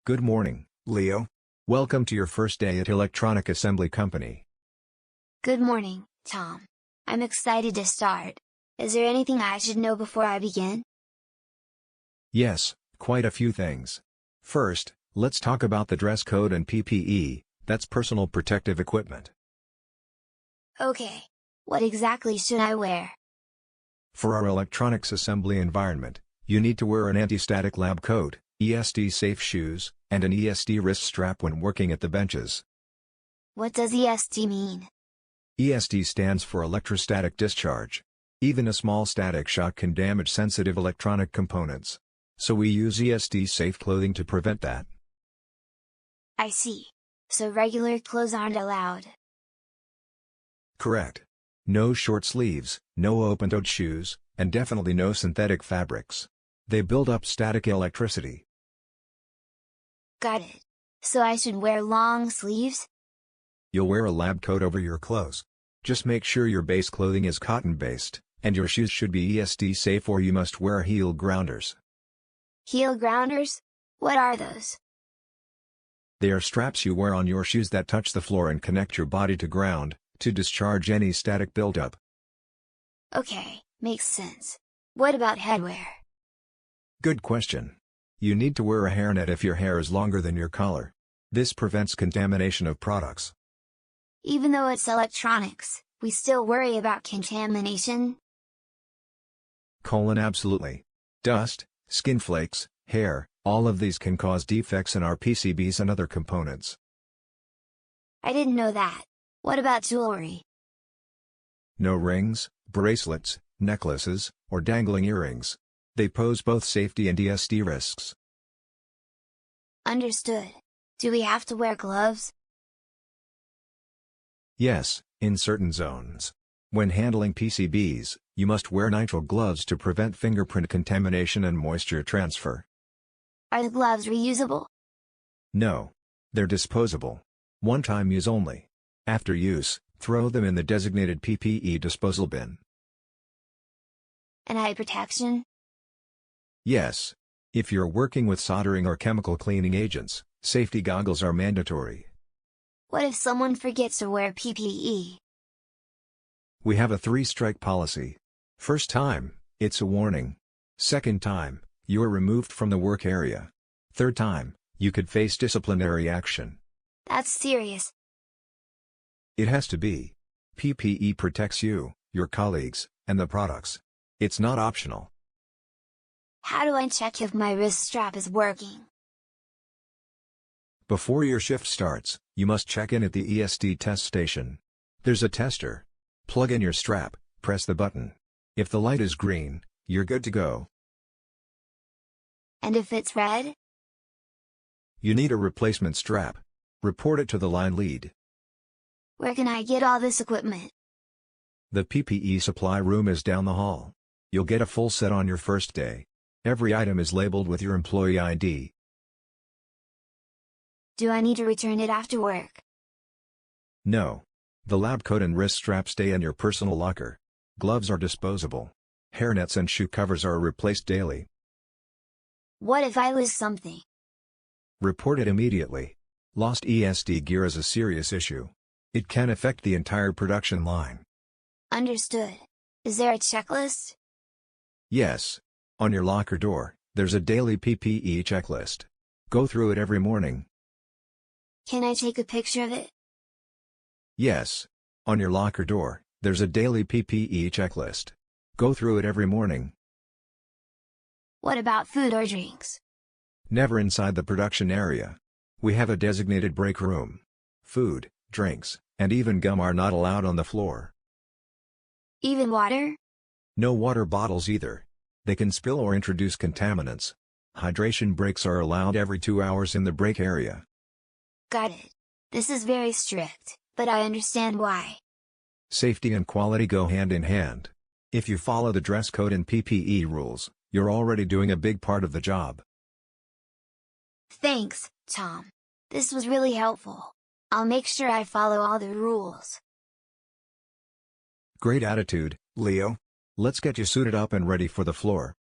Good morning, Leo. Welcome to your first day at Electronic Assembly Company. Good morning, Tom. I'm excited to start. Is there anything I should know before I begin? Yes, quite a few things. First, let's talk about the dress code and PPE, that's personal protective equipment. Okay. What exactly should I wear? For our electronics assembly environment, you need to wear an anti-static lab coat, ESD-safe shoes, and an ESD wrist strap when working at the benches. What does ESD mean? ESD stands for electrostatic discharge. Even a small static shock can damage sensitive electronic components. So we use ESD-safe clothing to prevent that. I see. So regular clothes aren't allowed. Correct. No short sleeves, no open-toed shoes, and definitely no synthetic fabrics. They build up static electricity. Got it. So I should wear long sleeves? You'll wear a lab coat over your clothes. Just make sure your base clothing is cotton-based, and your shoes should be ESD-safe or you must wear heel grounders. Heel grounders? What are those? They are straps you wear on your shoes that touch the floor and connect your body to ground, to discharge any static buildup. Okay, makes sense. What about headwear? Good question. You need to wear a hairnet if your hair is longer than your collar. This prevents contamination of products. Even though it's electronics, we still worry about contamination? Absolutely. Dust, skin flakes, hair, all of these can cause defects in our PCBs and other components. I didn't know that. What about jewelry? No rings, bracelets, necklaces, or dangling earrings. They pose both safety and ESD risks. Understood. Do we have to wear gloves? Yes, in certain zones. When handling PCBs, you must wear nitrile gloves to prevent fingerprint contamination and moisture transfer. Are the gloves reusable? No. They're disposable. One-time use only. After use, throw them in the designated PPE disposal bin. And eye protection? Yes. If you're working with soldering or chemical cleaning agents, safety goggles are mandatory. What if someone forgets to wear PPE? We have a 3-strike policy. First time, it's a warning. Second time, you're removed from the work area. Third time, you could face disciplinary action. That's serious. It has to be. PPE protects you, your colleagues, and the products. It's not optional. How do I check if my wrist strap is working? Before your shift starts, you must check in at the ESD test station. There's a tester. Plug in your strap, press the button. If the light is green, you're good to go. And if it's red? You need a replacement strap. Report it to the line lead. Where can I get all this equipment? The PPE supply room is down the hall. You'll get a full set on your first day. Every item is labeled with your employee ID. Do I need to return it after work? No. The lab coat and wrist strap stay in your personal locker. Gloves are disposable. Hairnets and shoe covers are replaced daily. What if I lose something? Report it immediately. Lost ESD gear is a serious issue. It can affect the entire production line. Understood. Is there a checklist? Yes. On your locker door, there's a daily PPE checklist. Go through it every morning. Can I take a picture of it? Yes. On your locker door, there's a daily PPE checklist. Go through it every morning. What about food or drinks? Never inside the production area. We have a designated break room. Food, drinks, and even gum are not allowed on the floor. Even water? No water bottles either. They can spill or introduce contaminants. Hydration breaks are allowed every 2 hours in the break area. Got it. This is very strict, but I understand why. Safety and quality go hand in hand. If you follow the dress code and PPE rules, you're already doing a big part of the job. Thanks, Tom. This was really helpful. I'll make sure I follow all the rules. Great attitude, Leo. Let's get you suited up and ready for the floor.